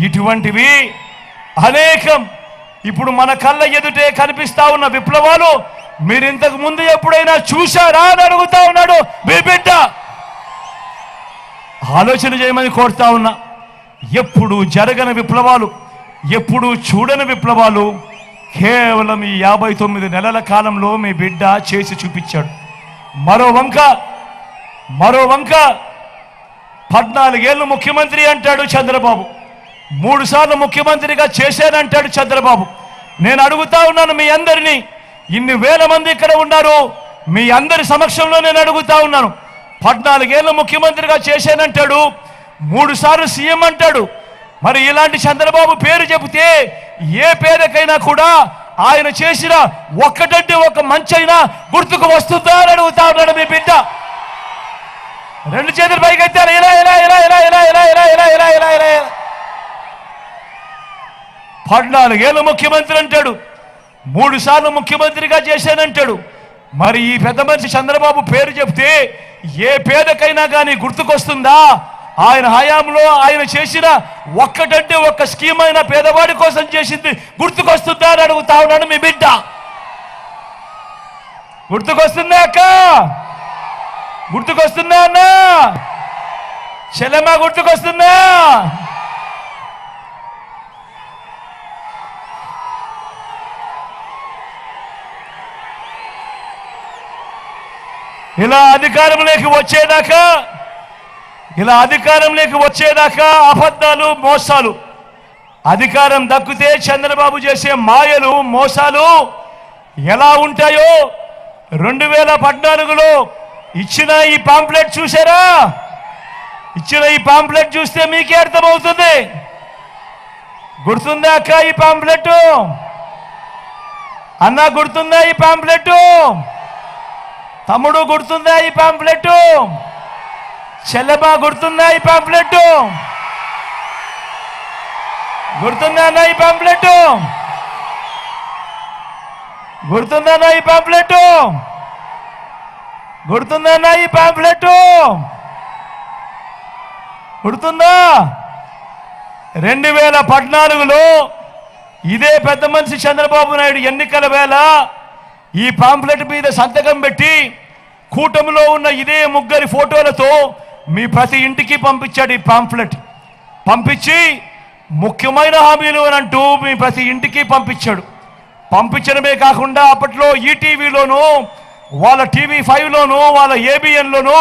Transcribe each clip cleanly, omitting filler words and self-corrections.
ఇటువంటివి అనేకం ఇప్పుడు మన కళ్ళ ఎదుటే కనిపిస్తా ఉన్న విప్లవాలు మీరు ఇంతకు ముందు ఎప్పుడైనా చూశారా అని అడుగుతా ఉన్నాడు మీ బిడ్డ. ఆలోచన చేయమని కోరుతా ఉన్నా. ఎప్పుడు జరగని విప్లవాలు, ఎప్పుడు చూడని విప్లవాలు కేవలం ఈ 59 నెలల కాలంలో మీ బిడ్డ చేసి చూపించాడు. మరో వంక 14 ఏళ్ళు ముఖ్యమంత్రి అంటాడు చంద్రబాబు, 3 సార్లు ముఖ్యమంత్రిగా చేశానంటాడు చంద్రబాబు. నేను అడుగుతా ఉన్నాను మీ అందరినీ, ఇన్ని వేల మంది ఇక్కడ ఉన్నారు, మీ అందరి సమక్షంలో నేను అడుగుతా ఉన్నాను. 14 ఏళ్ళు ముఖ్యమంత్రిగా చేశానంటాడు, 3 సార్లు సీఎం అంటాడు. మరి ఇలాంటి చంద్రబాబు పేరు చెబితే ఏ పేదకైనా కూడా ఆయన చేసిన ఒక్కటంటే ఒక మంచైనా గుర్తుకు వస్తుందా అని అడుగుతా ఉన్నాడు మీ బిడ్డ. 2 చేతులు పైకెత్తారు. ఇలా ఇలా ఇలా ఇలా ఇలా ఇలా ఇలా ఇలా ఇలా ఇలా ఇలా 14 ఏళ్ళు ముఖ్యమంత్రి అంటాడు, 3 సార్లు ముఖ్యమంత్రిగా చేశానంటాడు. మరి ఈ పెద్ద మనిషి చంద్రబాబు పేరు చెప్తే ఏ పేదకైనా కానీ గుర్తుకొస్తుందా? ఆయన హయాంలో ఆయన చేసిన ఒక్కటంటే ఒక్క స్కీమ్ అయిన పేదవాడి కోసం చేసింది గుర్తుకొస్తుందా అని అడుగుతా ఉన్నాడు మీ బిడ్డ. గుర్తుకొస్తుందా అక్క? గుర్తుకొస్తుందా అన్న? చెల్లెమ్మ గుర్తుకొస్తుందా? ఇలా అధికారంలోకి వచ్చేదాకా అబద్ధాలు, మోసాలు. అధికారం దక్కితే చంద్రబాబు చేసే మాయలు, మోసాలు ఎలా ఉంటాయో 2014లో ఇచ్చిన ఈ పాంప్లెట్ చూసారా? ఇచ్చిన ఈ పాంప్లెట్ చూస్తే మీకే అర్థమవుతుంది. గుర్తుందా అక్క ఈ పాంప్లెట్? అన్న గుర్తుందా ఈ పాంప్లెట్? తమ్ముడు గుర్తుందా ఈ పాంప్లెట్? చెల్లెమ్మ గుర్తుందా ఈ పాంప్లెట్? గుర్తుందా అన్న ఈ పాంప్లెట్? గుర్తుందా అన్న ఈ పాంప్లెట్? గుర్తుందా అన్న ఈ పాంప్లెట్? గుర్తుందా? 2014లో ఇదే పెద్ద మనిషి చంద్రబాబు నాయుడు ఎన్నికల వేళ ఈ పాంప్లెట్ మీద సంతకం పెట్టి కూటమిలో ఉన్న ఇదే 3 ఫోటోలతో మీ ప్రతి ఇంటికి పంపించాడు. ఈ పాంప్లెట్ పంపించి ముఖ్యమైన హామీలు అని అంటూ మీ ప్రతి ఇంటికి పంపించాడు. పంపించడమే కాకుండా అప్పట్లో ఈటీవీలోను, వాళ్ళ TV5లోను, వాళ్ళ ABNలోను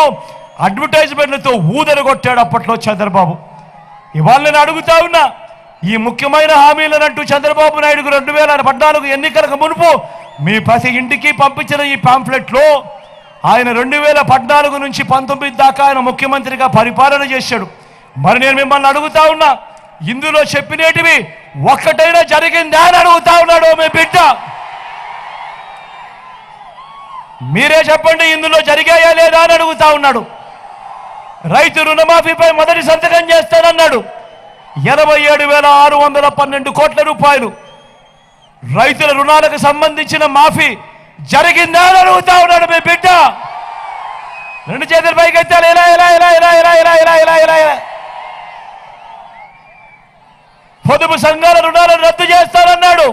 అడ్వర్టైజ్మెంట్లతో ఊదరగొట్టాడు అప్పట్లో చంద్రబాబు. ఇవాళ నేను అడుగుతా ఉన్నా, ఈ ముఖ్యమైన హామీలనంటూ చంద్రబాబు నాయుడుకు 2014 ఎన్నికలకు మునుపు మీ ప్రతి ఇంటికి పంపించిన ఈ పాంప్లెట్లో ఆయన 2014 నుంచి 19 దాకా ఆయన ముఖ్యమంత్రిగా పరిపాలన చేశాడు. మరి నేను మిమ్మల్ని అడుగుతా ఉన్నా, ఇందులో చెప్పినేటివి ఒక్కటైనా జరిగిందా అని అడుగుతా ఉన్నాడు మీ బిడ్డ. మీరే చెప్పండి, ఇందులో జరిగాయా లేదా అని అడుగుతా ఉన్నాడు. రైతు రుణమాఫీపై మొదటి సంతకం చేస్తానన్నాడు. 87,612 కోట్ల రూపాయలు రైతుల రుణాలకు సంబంధించిన మాఫీ జరిగిందా అని అడుగుతా ఉన్నాడు మీ బిడ్డ. 2 చేతుల పైకి ఎత్తాలి. ఇలా ఇలా ఇలా ఇలా ఇలా ఇలా ఇలా ఇలా ఇలా ఇలా పొదుపు సంఘాల రుణాలను రద్దు చేస్తానన్నాడు.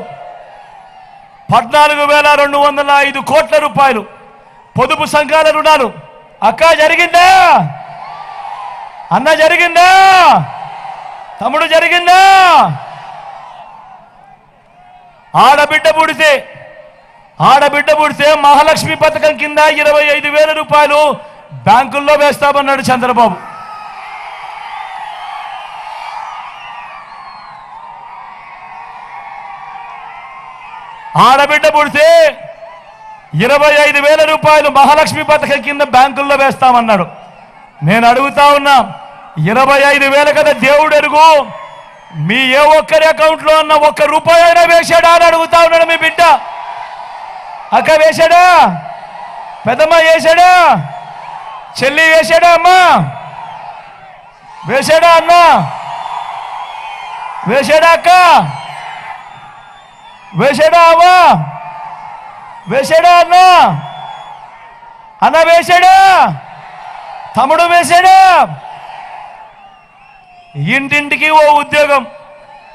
14,205 కోట్ల రూపాయలు పొదుపు సంఘాల రుణాలు. అక్క జరిగిందా? అన్న జరిగిందా? తమ్ముడు జరిగిందా? ఆడబిడ్డ పుడితే మహాలక్ష్మి పథకం కింద 25,000 రూపాయలు బ్యాంకుల్లో వేస్తామన్నాడు చంద్రబాబు. ఆడబిడ్డ పుడితే 25,000 రూపాయలు మహాలక్ష్మి పథకం కింద బ్యాంకుల్లో వేస్తామన్నాడు. నేను అడుగుతా ఉన్నా, 25,000 కదా దేవుడు ఎరుగు, మీ ఏ ఒక్కరి అకౌంట్లో ఉన్న 1 రూపాయి అయినా వేశాడా అని అడుగుతా ఉన్నాడు మీ బిడ్డ. అక్క వేశాడా? పెద్దమ్మ వేశాడా? చెల్లి వేశాడా? అమ్మా వేశాడా? అన్న వేశాడా? అక్క వేశాడా? అమ్మా వేశాడా? అన్న వేశాడా? తమ్ముడు వేశాడా? ఇంటింటికి ఓ ఉద్యోగం,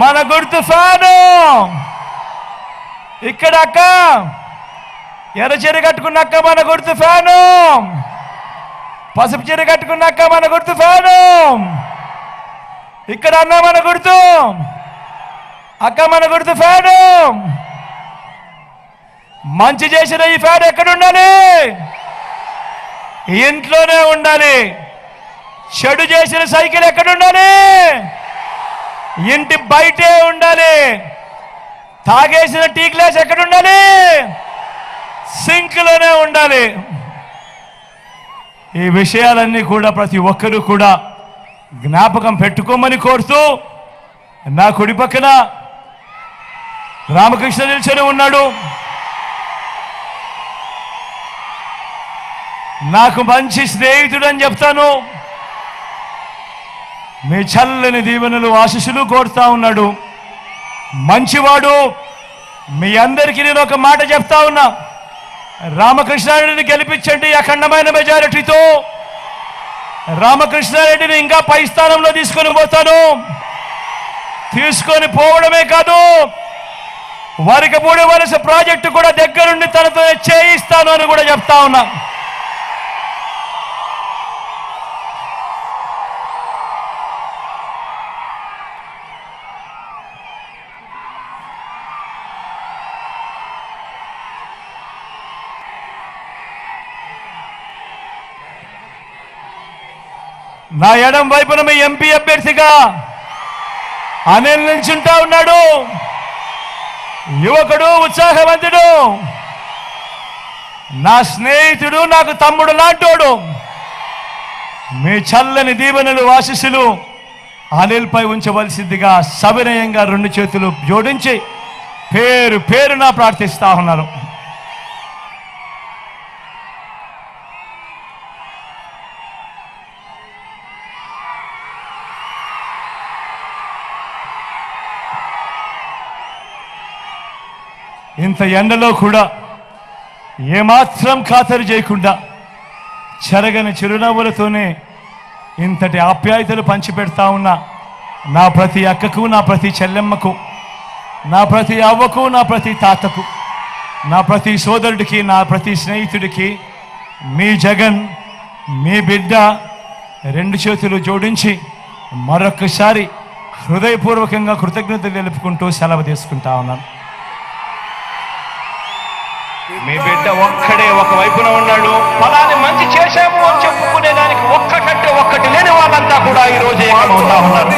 మన గుర్తు ఫ్యాను. ఇక్కడ అక్క ఎర్ర చీర కట్టుకున్నాక మన గుర్తు ఫ్యాను. పసుపు చీర కట్టుకున్నాక మన గుర్తు ఫ్యాను. ఇక్కడ అన్న మన గుర్తు, అక్క మన గుర్తు ఫ్యాను. మంచి చేసిన ఈ ఫ్యాన్ ఎక్కడ ఉండాలి? ఇంట్లోనే ఉండాలి. చెడు చేసిన సైకిల్ ఎక్కడ ఉండాలి? ఇంటి బయటే ఉండాలి. తాగేసిన టీ గ్లాస్ ఎక్కడ ఉండాలి? సింక్లోనే ఉండాలి. ఈ విషయాలన్నీ కూడా ప్రతి ఒక్కరూ కూడా జ్ఞాపకం పెట్టుకోమని కోరుతూ, నా కుడి పక్కన రామకృష్ణ నిల్చొని ఉన్నాడు. నాకు మంచి స్నేహితుడు అని చెప్తాను. మీ చల్లని దీవెనలు ఆశీస్సులు కోరుతా ఉన్నాడు. మంచివాడు. మీ అందరికీ నేను ఒక మాట చెప్తా ఉన్నా, రామకృష్ణారెడ్డిని గెలిపించండి అఖండమైన మెజారిటీతో. రామకృష్ణారెడ్డిని ఇంకా పై స్థానంలో తీసుకొని పోతాను. తీసుకొని పోవడమే కాదు, వరికపూడి వలస ప్రాజెక్టు కూడా దగ్గరుండి తనతో చేయిస్తాను అని కూడా చెప్తా ఉన్నా. నా ఎడం వైపున మీ ఎంపీ అభ్యర్థిగా అనిల్ నిల్చుంటా ఉన్నాడు. యువకుడు, ఉత్సాహవంతుడు, నా స్నేహితుడు, నాకు తమ్ముడు లాంటోడు. మీ చల్లని దీవెనలు ఆశీస్సులు అనిల్పై ఉంచవలసిందిగా సవినయంగా రెండు చేతులు జోడించి పేరు పేరున ప్రార్థిస్తా ఉన్నాను. ఇంత ఎండలో కూడా ఏమాత్రం ఖాతరు చేయకుండా చెరగని చిరునవ్వులతోనే ఇంతటి ఆప్యాయతలు పంచిపెడతా ఉన్నా నా ప్రతి అక్కకు, నా ప్రతి చెల్లెమ్మకు, నా ప్రతి అవ్వకు, నా ప్రతి తాతకు, నా ప్రతి సోదరుడికి, నా ప్రతి స్నేహితుడికి మీ జగన్, మీ బిడ్డ రెండు చేతులు జోడించి మరొకసారి హృదయపూర్వకంగా కృతజ్ఞతలు తెలుపుకుంటూ సెలవు తీసుకుంటా ఉన్నాను. మీ బిడ్డ ఒక్కడే ఒక వైపున ఉన్నాడు. ఫలాన్ని మంచి చేశాము అని చెప్పుకునే దానికి ఒక్కటంటే ఒక్కటి లేని వాళ్ళంతా కూడా ఈ రోజు ఏకమవుతా ఉన్నారు.